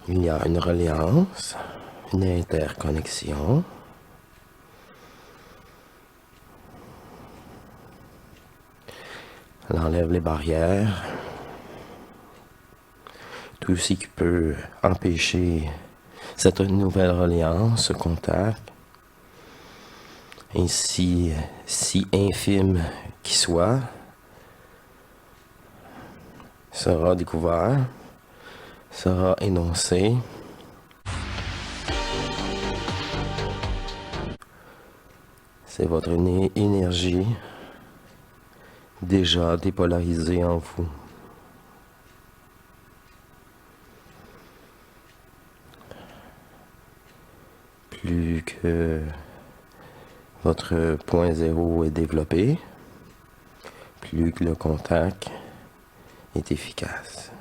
Il y a une reliance, une interconnexion. Elle enlève les barrières, tout ce qui peut empêcher cette nouvelle reliance, ce contact, ainsi si infime qu'il soit, sera découvert, sera énoncé. C'est votre énergie déjà dépolarisée en vous. Plus que votre point zéro est développé, plus que le contact est efficace.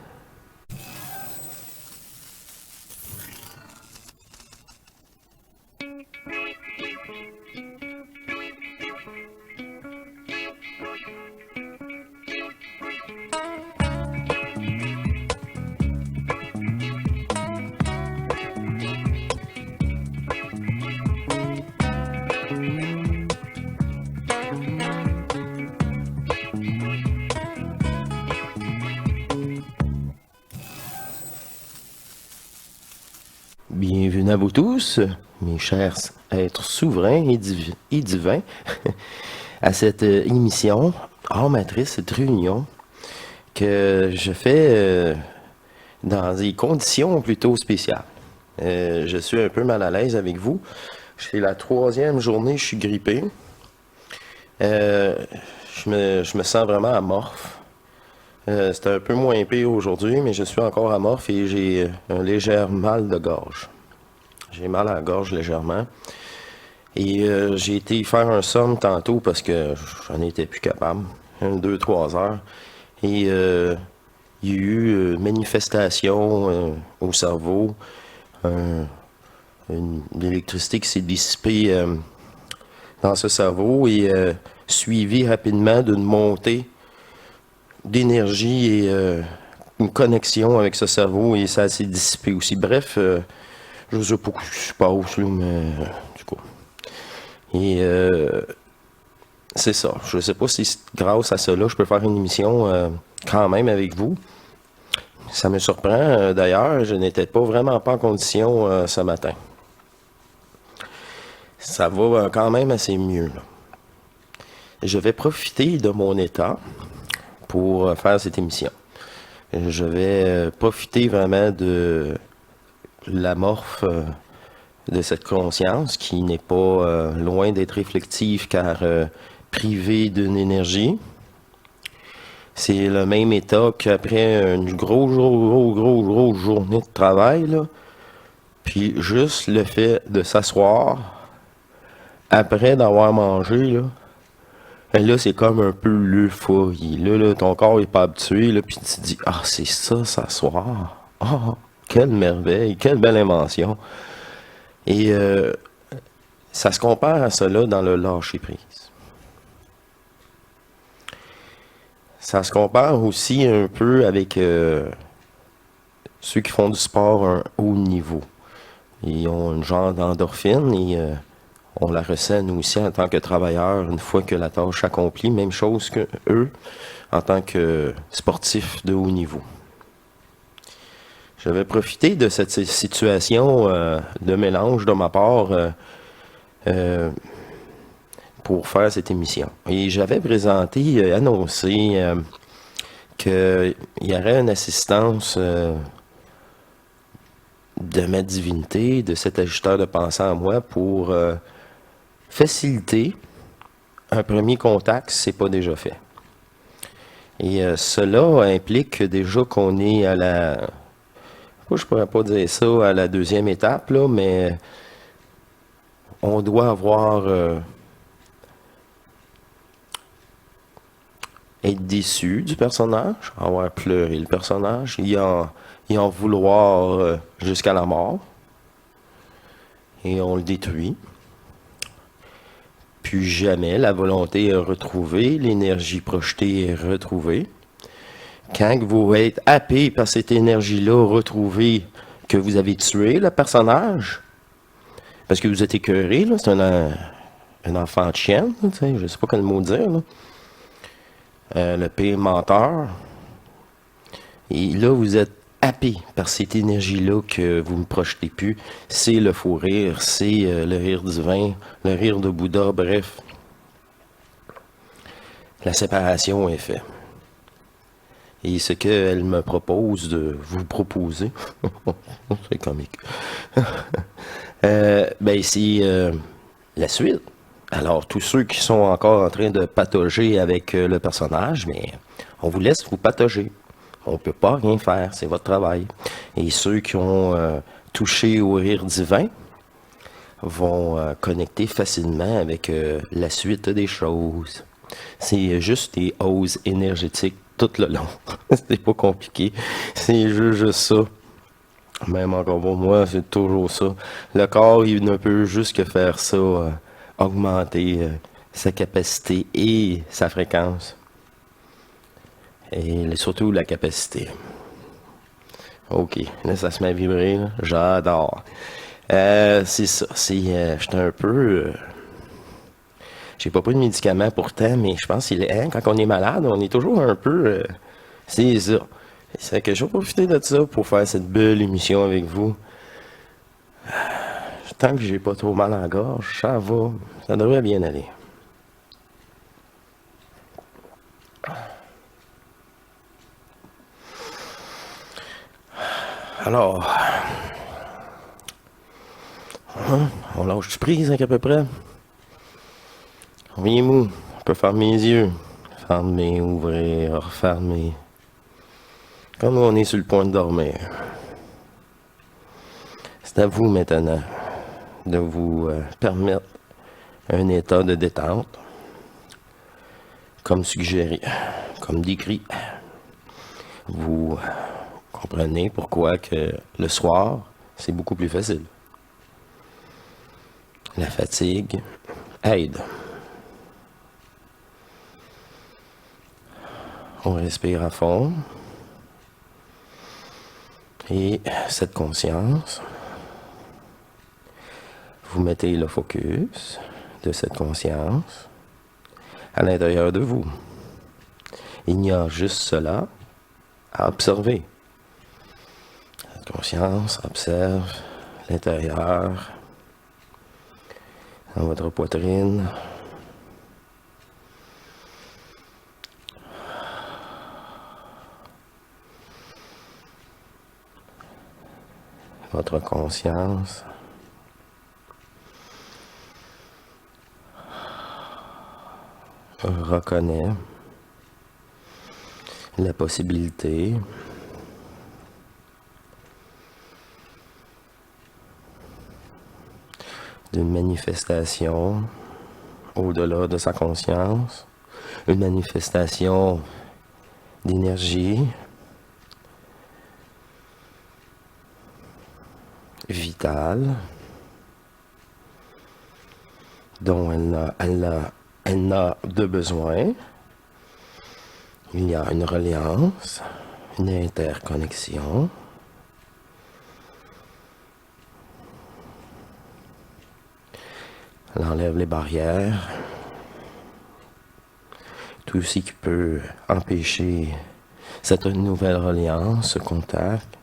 Bienvenue à vous tous, mes chers êtres souverains et divins, à cette émission hors matrice, cette réunion que je fais dans des conditions plutôt spéciales. Je suis un peu mal à l'aise avec vous. C'est la 3e journée, je suis grippé. Je me sens vraiment amorphe. C'était un peu moins pire aujourd'hui, mais je suis encore amorphe et j'ai un léger mal de gorge. J'ai mal à la gorge légèrement. Et j'ai été faire un somme tantôt parce que j'en étais plus capable. 2, 3 heures. Et il y a eu manifestation au cerveau. L'électricité qui s'est dissipée dans ce cerveau et suivie rapidement d'une montée d'énergie et une connexion avec ce cerveau et ça s'est dissipé aussi. Bref, je sais pas ce qui se passe, là, mais du coup. Et c'est ça. Je sais pas si grâce à cela, je peux faire une émission quand même avec vous. Ça me surprend. D'ailleurs, je n'étais vraiment pas en condition ce matin. Ça va quand même assez mieux, là. Je vais profiter de mon état pour faire cette émission. Je vais profiter vraiment de l'amorphe de cette conscience qui n'est pas loin d'être réflective car privée d'une énergie. C'est le même état qu'après une grosse journée de travail, là. Puis juste le fait de s'asseoir après d'avoir mangé, là, et là, c'est comme un peu l'euphorie. Là, ton corps est pas habitué, là, puis tu te dis, ah, c'est ça, s'asseoir. Ah, quelle merveille, quelle belle invention. Et ça se compare à cela dans le lâcher-prise. Ça se compare aussi un peu avec ceux qui font du sport à un haut niveau. Ils ont un genre d'endorphine et on la ressent nous aussi en tant que travailleurs une fois que la tâche accomplie. Même chose que eux en tant que sportifs de haut niveau. Je vais profiter de cette situation de mélange de ma part pour faire cette émission. Et j'avais présenté, annoncé qu'il y aurait une assistance de ma divinité, de cet ajusteur de pensée en moi pour faciliter un premier contact si ce n'est pas déjà fait. Et cela implique déjà qu'on est à la... Je pourrais pas dire ça à la 2e étape, là, mais on doit avoir... être déçu du personnage, avoir pleuré le personnage, y en vouloir jusqu'à la mort. Et on le détruit. Puis jamais la volonté est retrouvée, l'énergie projetée est retrouvée. Quand vous êtes happé par cette énergie-là retrouvée, que vous avez tué le personnage, parce que vous êtes écœuré, là, c'est un enfant de chienne, tu sais, je sais pas quel mot dire, là. Le pire menteur. Et là, vous êtes happé par cette énergie-là que vous ne projetez plus. C'est le faux rire, c'est le rire divin, le rire de Bouddha, bref. La séparation est faite. Et ce qu'elle me propose de vous proposer, c'est comique, ben c'est la suite. Alors, tous ceux qui sont encore en train de patauger avec le personnage, mais on vous laisse vous patauger. On ne peut pas rien faire, c'est votre travail. Et ceux qui ont touché au rire divin vont connecter facilement avec la suite des choses. C'est juste des hausses énergétiques tout le long. C'est pas compliqué. C'est juste ça. Même encore pour moi, c'est toujours ça. Le corps, il ne peut juste que faire ça, augmenter sa capacité et sa fréquence. Et surtout la capacité. Ok, là ça se met à vibrer, là. J'adore. C'est ça, j'étais un peu... j'ai pas pris de médicaments pourtant, mais je pense quand on est malade, on est toujours un peu... c'est ça. C'est que je vais profiter de ça pour faire cette belle émission avec vous. Tant que j'ai pas trop mal à la gorge, ça va. Ça devrait bien aller. Alors, on lâche-tu prise, hein, à peu près? Voyez-vous, on peut fermer les yeux. Fermer, ouvrir, refermer. Comme on est sur le point de dormir. C'est à vous maintenant de vous permettre un état de détente, comme suggéré, comme décrit. Vous comprenez pourquoi que le soir, c'est beaucoup plus facile. La fatigue aide. On respire à fond. Et cette conscience, vous mettez le focus de cette conscience à l'intérieur de vous. Il y a juste cela à observer. Cette conscience observe l'intérieur, dans votre poitrine. Votre conscience reconnaît la possibilité d'une manifestation au-delà de sa conscience, une manifestation d'énergie vitale dont elle n'a de besoin. Il y a une reliance, une interconnexion. Elle enlève les barrières, tout ce qui peut empêcher cette nouvelle reliance, ce contact,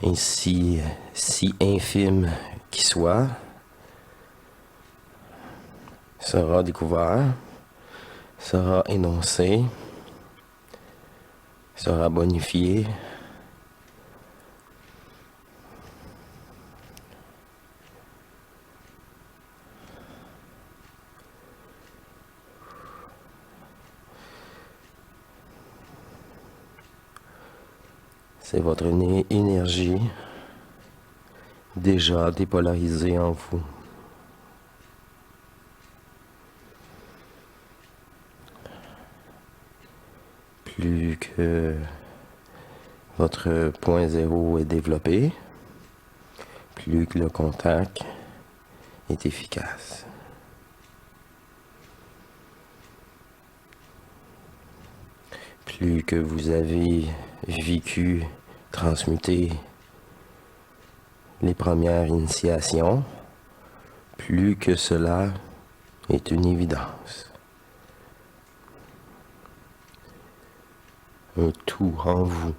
ainsi si infime qu'il soit, sera découvert, sera énoncé, sera bonifié. C'est votre énergie déjà dépolarisée en vous. Plus que votre point zéro est développé, plus que le contact est efficace. Plus que vous avez vécu, transmuté les premières initiations, plus que cela est une évidence. Un tout en vous.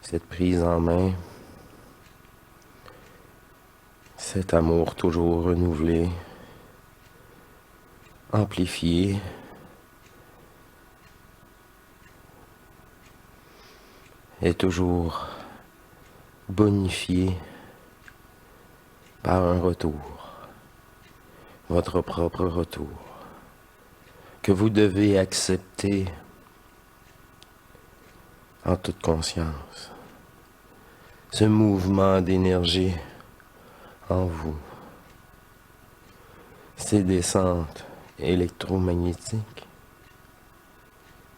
Cette prise en main, cet amour toujours renouvelé, amplifié, est toujours bonifié par un retour, votre propre retour, que vous devez accepter en toute conscience. Ce mouvement d'énergie en vous, ces descentes électromagnétiques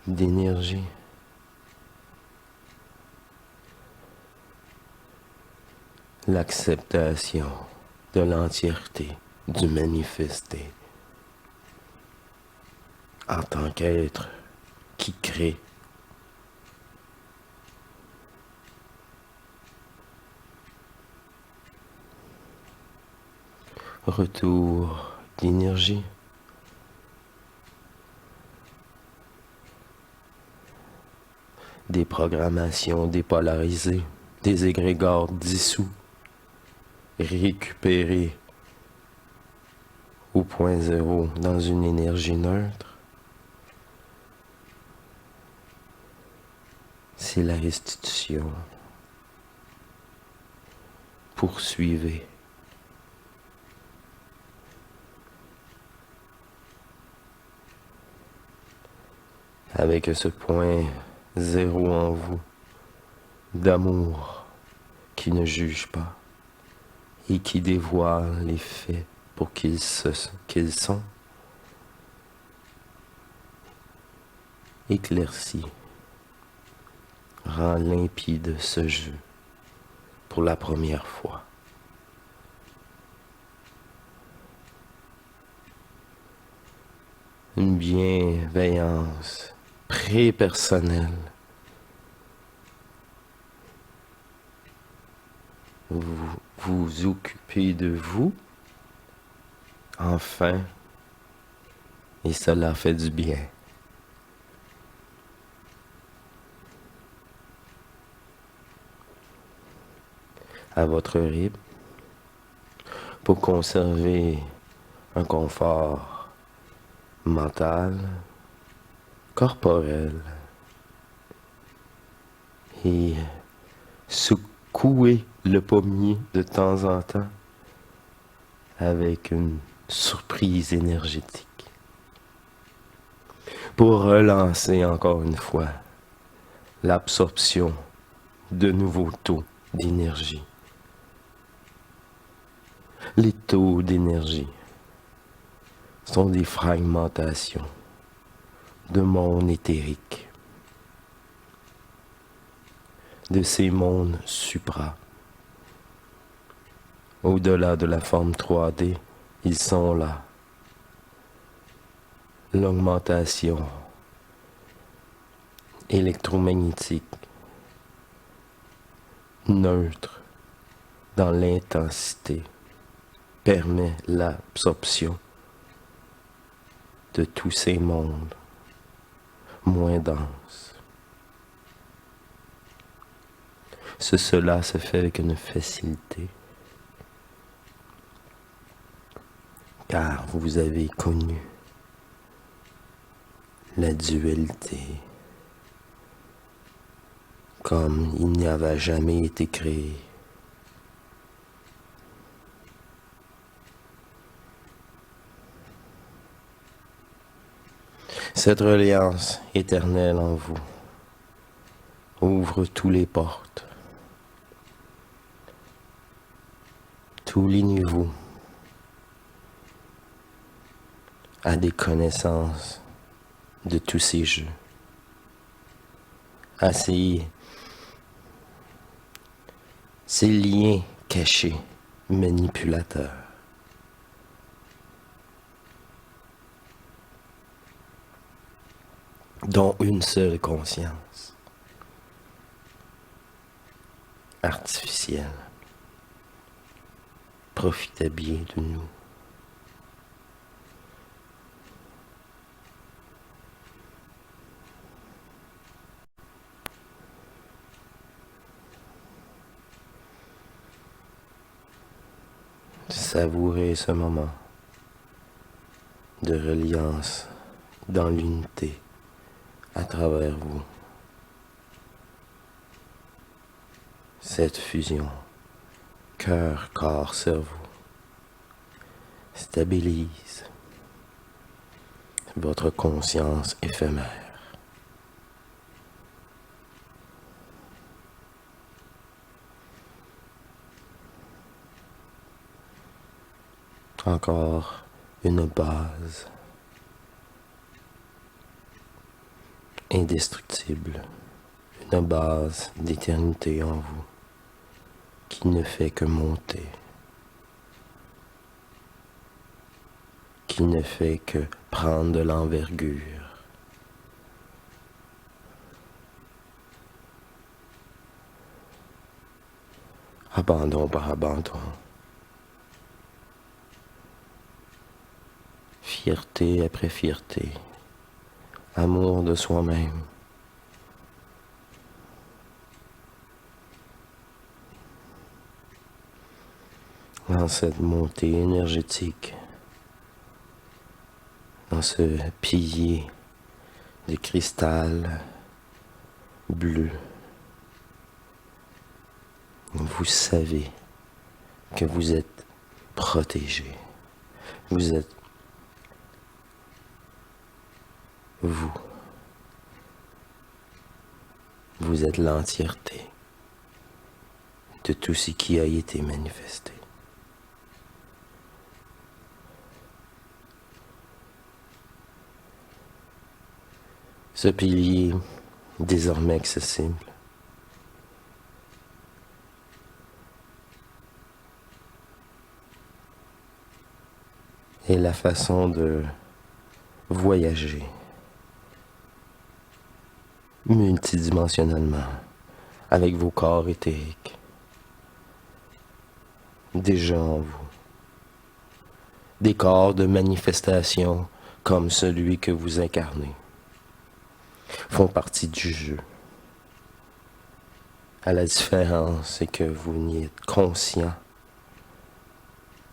d'énergie, l'acceptation de l'entièreté du manifesté en tant qu'être qui crée. Retour d'énergie. Des programmations dépolarisées, des égrégores dissous, récupérés au point zéro dans une énergie neutre. C'est la restitution. Poursuivez. Avec ce point zéro en vous, d'amour qui ne juge pas et qui dévoile les faits pour qu'ils sont, éclairci, rend limpide ce jeu pour la première fois. Une bienveillance pré-personnelle. Vous vous occupez de vous, enfin, et cela fait du bien. À votre rythme, pour conserver un confort mental, corporel, et secouer le pommier de temps en temps avec une surprise énergétique pour relancer encore une fois l'absorption de nouveaux taux d'énergie. Les taux d'énergie sont des fragmentations de mondes éthériques, de ces mondes supra. Au-delà de la forme 3D, ils sont là. L'augmentation électromagnétique, neutre dans l'intensité, permet l'absorption de tous ces mondes moins denses. Cela se fait avec une facilité, car vous avez connu la dualité comme il n'y avait jamais été créé. Cette reliance éternelle en vous ouvre tous les portes, tous les niveaux, à des connaissances de tous ces jeux, à ces liens cachés, manipulateurs, dont une seule conscience, artificielle, profitait bien de nous. Savourez ce moment de reliance dans l'unité à travers vous. Cette fusion, cœur, corps, cerveau, stabilise votre conscience éphémère. Encore une base indestructible, une base d'éternité en vous qui ne fait que monter, qui ne fait que prendre de l'envergure. Abandon par abandon. Fierté après fierté. Amour de soi-même. Dans cette montée énergétique, dans ce pilier de cristal bleu, vous savez que vous êtes protégé. Vous êtes vous. Vous êtes l'entièreté de tout ce qui a été manifesté. Ce pilier désormais accessible est la façon de voyager multidimensionnellement avec vos corps éthériques déjà en vous. Des corps de manifestation comme celui que vous incarnez font partie du jeu. À la différence, c'est que vous n'y êtes conscient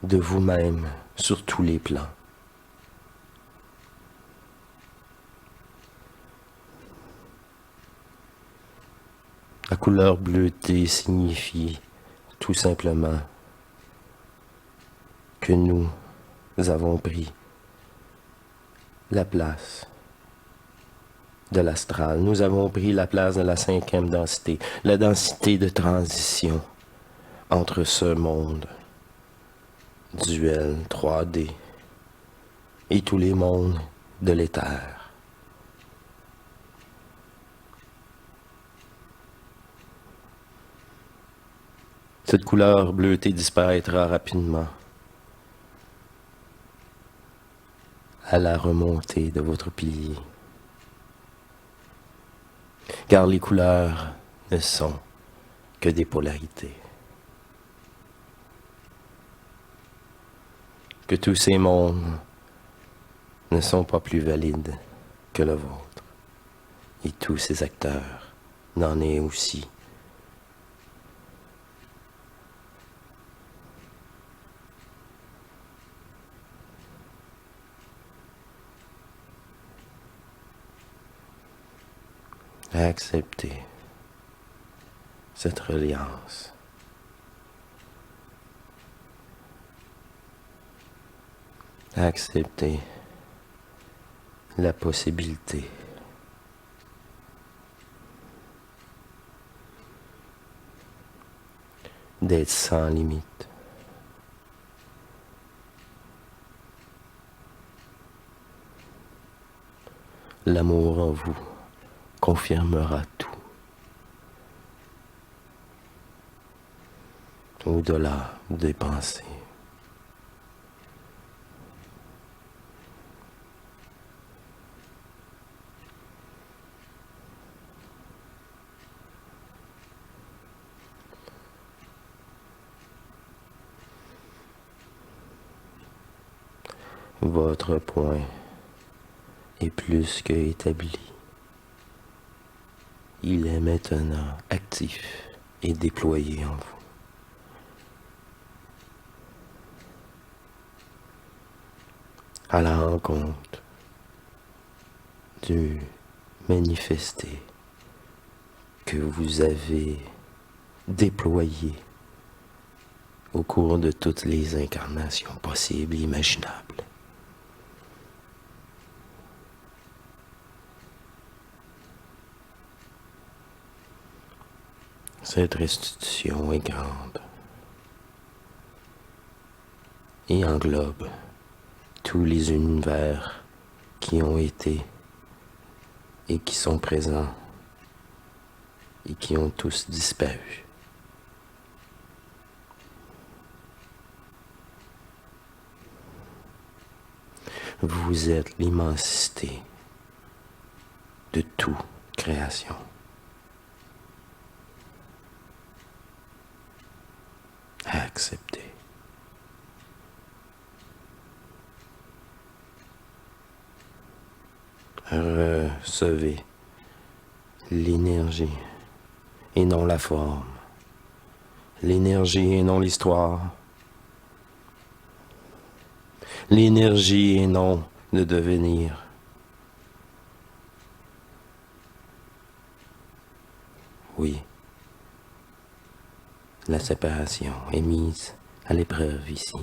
de vous-même sur tous les plans. La couleur bleutée signifie tout simplement que nous avons pris la place de l'astral. Nous avons pris la place de la 5e densité, la densité de transition entre ce monde duel 3D et tous les mondes de l'éther. Cette couleur bleutée disparaîtra rapidement à la remontée de votre pilier. Car les couleurs ne sont que des polarités. Que tous ces mondes ne sont pas plus valides que le vôtre. Et tous ces acteurs n'en est aussi. Acceptez cette reliance. Acceptez la possibilité d'être sans limite. L'amour en vous confirmera tout. Au-delà des pensées. Votre point est plus que établi. Il est maintenant actif et déployé en vous. À la rencontre du manifesté que vous avez déployé au cours de toutes les incarnations possibles et imaginables. Cette restitution est grande et englobe tous les univers qui ont été et qui sont présents et qui ont tous disparu. Vous êtes l'immensité de toute création. Acceptez. Recevez l'énergie et non la forme. L'énergie et non l'histoire. L'énergie et non le devenir. Oui, la séparation est mise à l'épreuve ici.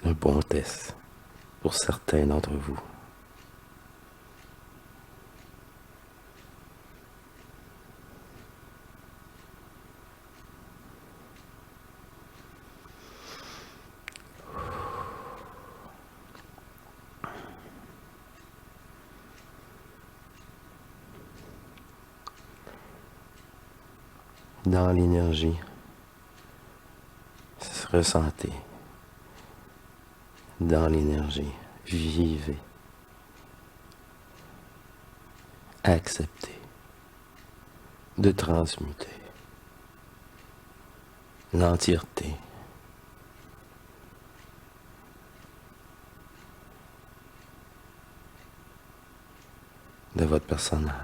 Un bon test pour certains d'entre vous. Dans l'énergie, ressentez. Dans l'énergie, vivez. Acceptez de transmuter l'entièreté de votre personnage.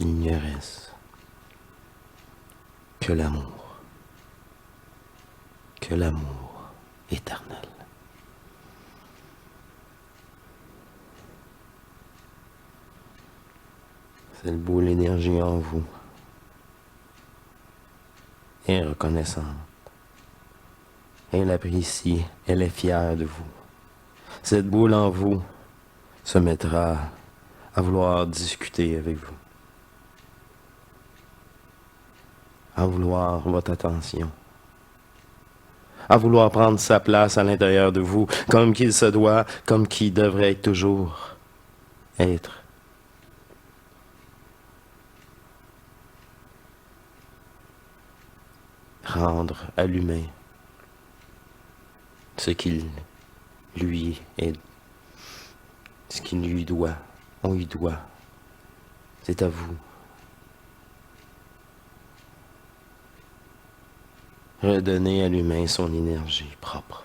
Il ne reste que l'amour éternel. C'est le beau l'énergie en vous est reconnaissante. Elle apprécie, elle est fière de vous. Cette boule en vous se mettra à vouloir discuter avec vous, à vouloir votre attention, à vouloir prendre sa place à l'intérieur de vous, comme qu'il se doit, comme qu'il devrait toujours être. Rendre à l'humain ce qu'il lui est, ce qu'il lui doit, on lui doit. C'est à vous. Redonner à l'humain son énergie propre.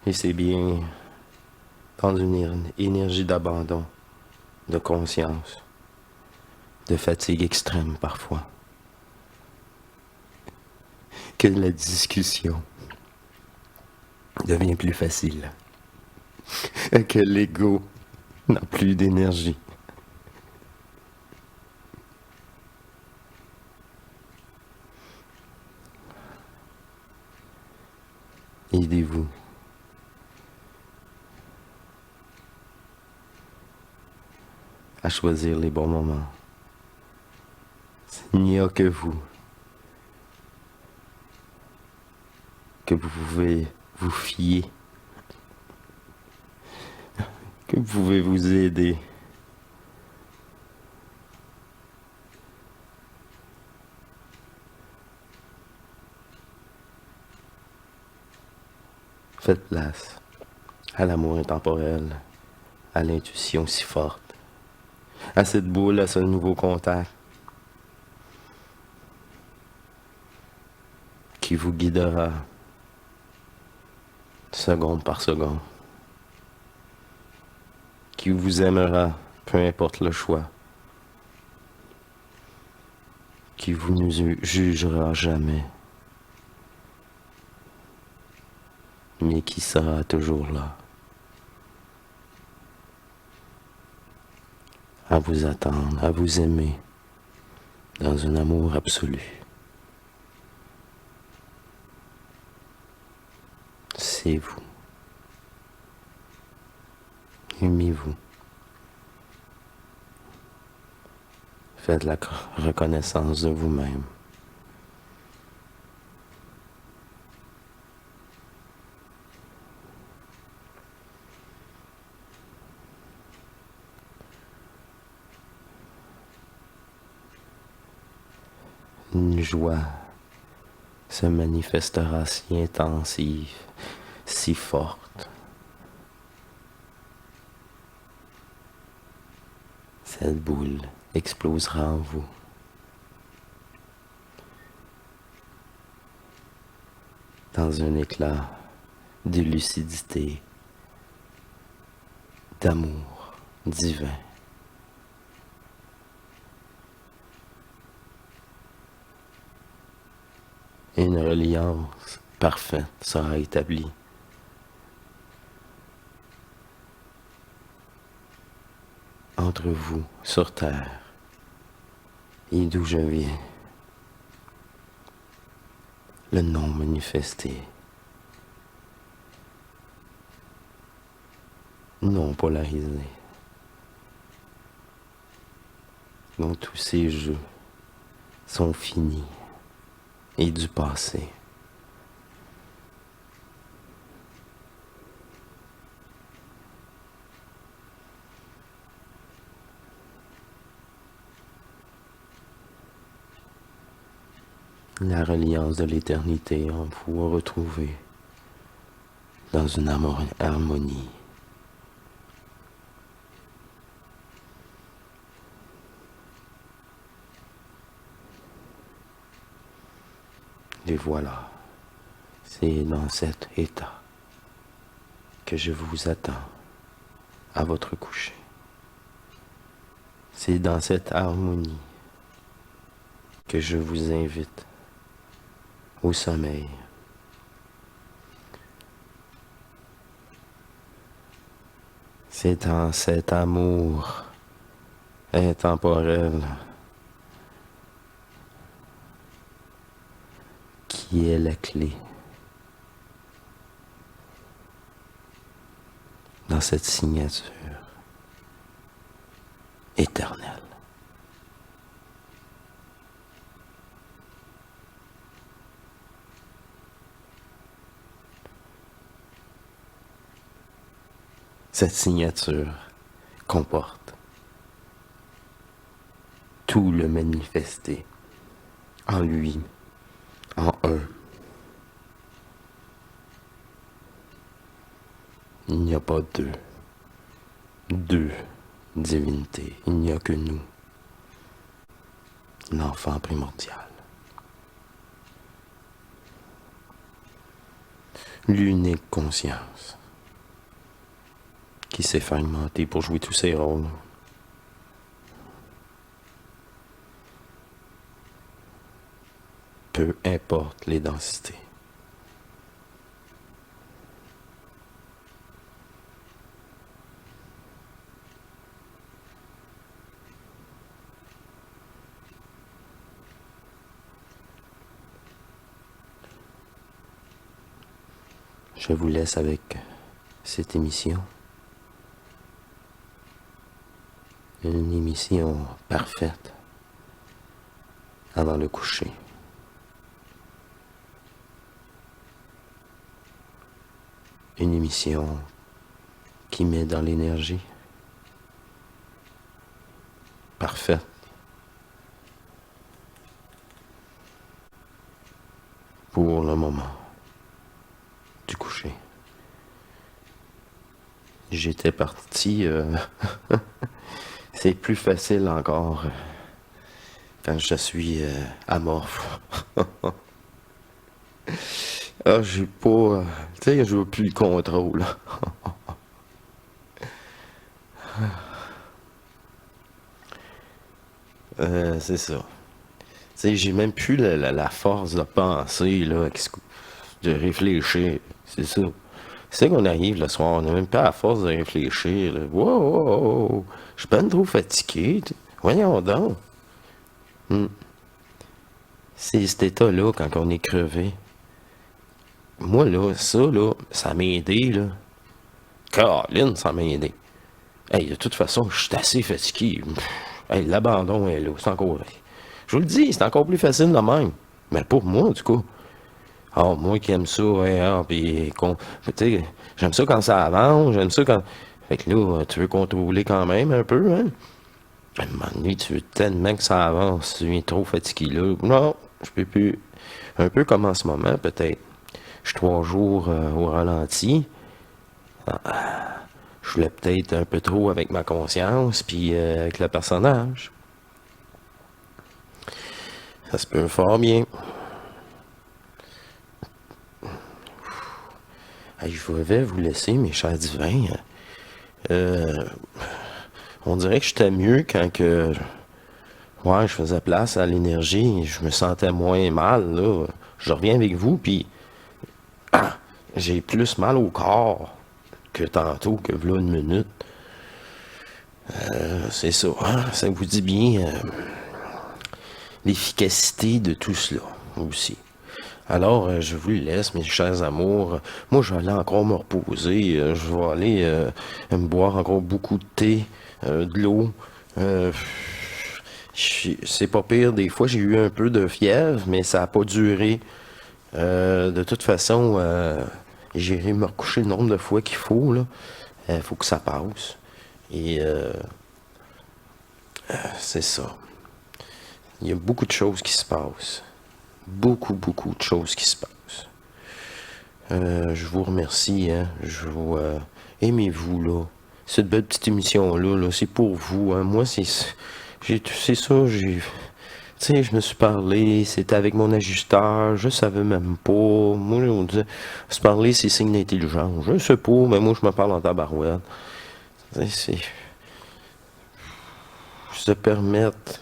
Et c'est bien dans une énergie d'abandon, de conscience, de fatigue extrême parfois, que la discussion devient plus facile, et que l'ego n'a plus d'énergie. Aidez-vous à choisir les bons moments. Il n'y a que vous pouvez vous fier, que vous pouvez vous aider. Faites place à l'amour intemporel, à l'intuition si forte, à cette boule, à ce nouveau contact qui vous guidera seconde par seconde, qui vous aimera, peu importe le choix, qui vous ne jugera jamais, mais qui sera toujours là, à vous attendre, à vous aimer, dans un amour absolu. C'est vous. Aimez-vous. Faites la reconnaissance de vous-même. Une joie se manifestera si intensive, si forte. Cette boule explosera en vous. Dans un éclat de lucidité, d'amour divin. Une reliance parfaite sera établie. Entre vous, sur terre, et d'où je viens, le non manifesté, non polarisé, dont tous ces jeux sont finis et du passé. La reliance de l'éternité en vous retrouver dans une harmonie. Et voilà, c'est dans cet état que je vous attends à votre coucher. C'est dans cette harmonie que je vous invite au sommeil. C'est dans cet amour intemporel qui est la clé. Dans cette signature éternelle. Cette signature comporte tout le manifesté en lui, en un. Il n'y a pas deux divinités. Il n'y a que nous, l'enfant primordial. L'unique conscience qui s'est fragmentée pour jouer tous ses rôles. Peu importe les densités. Je vous laisse avec cette émission. Une émission parfaite avant le coucher. Une émission qui met dans l'énergie. Parfaite. Pour le moment du coucher. J'étais parti... c'est plus facile encore quand je suis amorphe. Ah, j'ai pas... tu sais, je veux plus le contrôle. C'est ça. Tu sais, j'ai même plus la force de penser, là, de réfléchir. C'est ça. C'est qu'on arrive le soir, on n'a même pas la force de réfléchir. Là. Wow, wow, wow, wow. Je suis pas trop fatigué. Voyons donc. Hmm. C'est cet état-là, quand on est crevé. Moi, là, ça m'a aidé, là. Caroline, ça m'a aidé. Hey, de toute façon, je suis assez fatigué. Hey, l'abandon est là. C'est encore... Je vous le dis, c'est encore plus facile de même. Mais pour moi, du coup. Ah, moi qui aime ça, ouais, puis tu sais, j'aime ça quand ça avance, j'aime ça quand... Fait que là, tu veux contrôler quand même un peu, hein? À un moment donné, tu veux tellement que ça avance, tu viens trop fatigué là. Non, je peux plus. Un peu comme en ce moment, peut-être. Je suis 3 jours au ralenti. Je voulais peut-être un peu trop avec ma conscience, puis avec le personnage. Ça se peut fort bien. Hey, je vais vous laisser, mes chers divins. On dirait que j'étais mieux quand que... Ouais, je faisais place à l'énergie, je me sentais moins mal, là. Je reviens avec vous, puis... j'ai plus mal au corps que tantôt, que v'là une minute. C'est ça, hein? Ça vous dit bien l'efficacité de tout cela, aussi. Alors, je vous le laisse, mes chers amours. Moi, je vais aller encore me reposer. Je vais aller me boire encore beaucoup de thé, de l'eau. C'est pas pire. Des fois, j'ai eu un peu de fièvre, mais ça n'a pas duré. De toute façon, j'irai me recoucher le nombre de fois qu'il faut. Là. Faut que ça passe. Et c'est ça. Il y a beaucoup de choses qui se passent. Beaucoup de choses qui se passent. Je vous remercie, hein. Aimez-vous, là. Cette belle petite émission-là, là, c'est pour vous, hein. Moi, c'est ça, tu sais, je me suis parlé, c'était avec mon ajusteur, je savais même pas. Moi, on dit, se parler, c'est signe d'intelligence. Je sais pas, mais moi, je me parle en tabarouette. C'est se permettre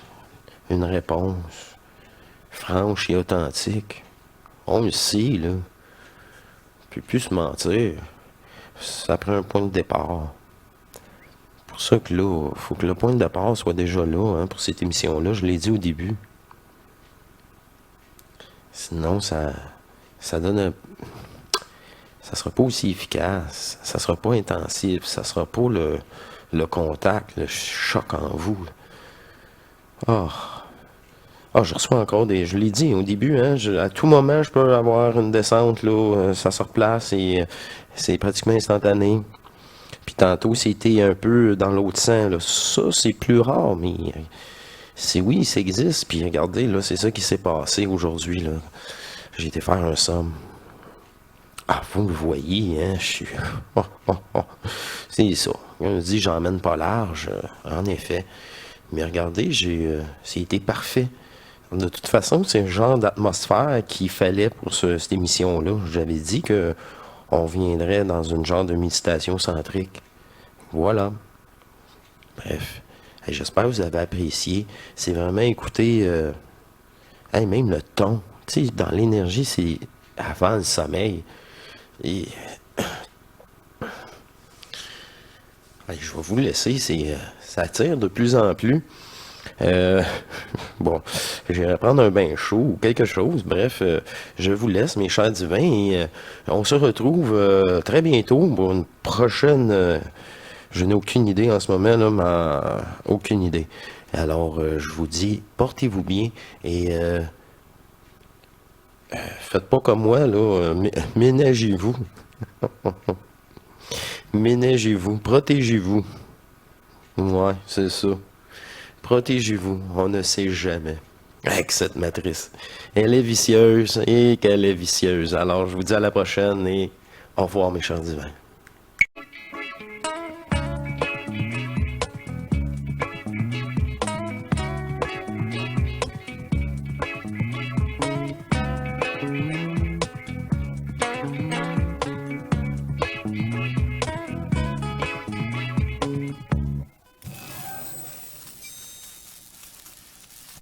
une réponse franche et authentique. On le sait, là. On peut plus se mentir. Ça prend un point de départ. Pour ça que là, faut que le point de départ soit déjà là, hein, pour cette émission-là. Je l'ai dit au début. Sinon, ça donne un... Ça sera pas aussi efficace. Ça sera pas intensif. Ça sera pas le contact, le choc en vous. Ah... Ah, je reçois encore des... Je l'ai dit au début, hein, à tout moment, je peux avoir une descente, là, ça se replace et c'est pratiquement instantané. Puis tantôt, c'était un peu dans l'autre sens, là. Ça, c'est plus rare, mais oui, ça existe. Puis regardez, là, c'est ça qui s'est passé aujourd'hui, là. J'ai été faire un somme. Ah, vous le voyez, hein, je suis... C'est ça. On dit, j'emmène pas large, en effet. Mais regardez, c'était parfait. De toute façon, c'est le genre d'atmosphère qu'il fallait pour cette émission-là. J'avais dit que on viendrait dans une genre de méditation centrique. Voilà. Bref. Hey, j'espère que vous avez apprécié. C'est vraiment écouter... même le ton. Tu sais, dans l'énergie, c'est avant le sommeil. Et... Hey, je vais vous laisser. Ça tire de plus en plus. Euh, bon, j'irai prendre un bain chaud ou quelque chose. Bref, je vous laisse, mes chers divins, et on se retrouve très bientôt pour une prochaine. Je n'ai aucune idée en ce moment, là, aucune idée. Alors, je vous dis, portez-vous bien et faites pas comme moi, là, ménagez-vous. Ménagez-vous, protégez-vous. Ouais, c'est ça. Protégez-vous, on ne sait jamais. Avec cette matrice. Elle est vicieuse et qu'elle est vicieuse. Alors, je vous dis à la prochaine et au revoir, mes chers divins.